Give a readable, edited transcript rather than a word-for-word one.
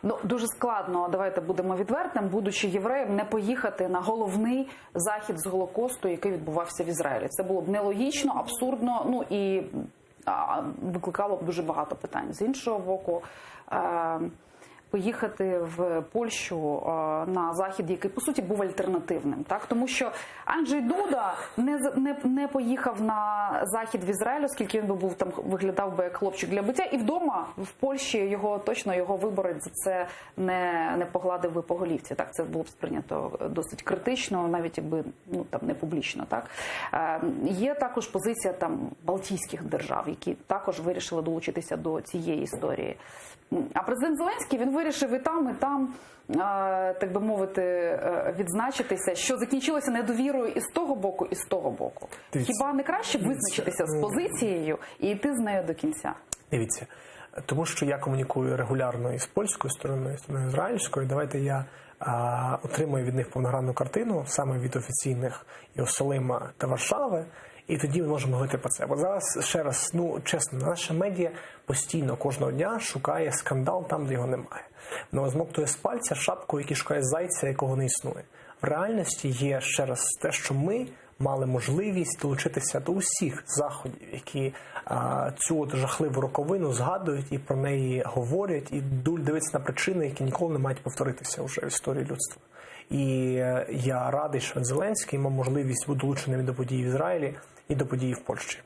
Ну, дуже складно, давайте будемо відвертим, будучи євреєм, не поїхати на головний захід з Голокосту, який відбувався в Ізраїлі. Це було б нелогічно, абсурдно, ну і викликало б дуже багато питань. З іншого боку, поїхати в Польщу на захід, який, по суті, був альтернативним. Так? Тому що Анджей Дуда не поїхав на захід в Ізраїль, оскільки він був там, виглядав би як хлопчик для биття, і вдома, в Польщі, його виборець за це не погладив би по голівці. Так? Це було б сприйнято досить критично, навіть якби там, не публічно. Так? Є також позиція там, Балтійських держав, які також вирішили долучитися до цієї історії. А президент Зеленський, він вирішив і там, так би мовити, відзначитися, що закінчилося недовірою і з того боку, і з того боку. Дивіться. Хіба не краще визначитися з позицією і йти з нею до кінця? Дивіться, тому що я комунікую регулярно і з польською стороною, і з стороною ізраїльською, давайте я отримую від них повногранну картину, саме від офіційних Єрусалима та Варшави, і тоді ми можемо говорити про це. Бо зараз, ще раз, чесно, наша медіа постійно, кожного дня шукає скандал там, де його немає. Воно змоктує з пальця шапку, який шукає зайця, якого не існує. В реальності є, ще раз, те, що ми мали можливість долучитися до усіх заходів, які цю жахливу роковину згадують і про неї говорять, і дивляться на причини, які ніколи не мають повторитися вже в історії людства. І я радий, що Зеленський мав можливість бути долученим до подій в Ізраїлі і до подій в Польщі.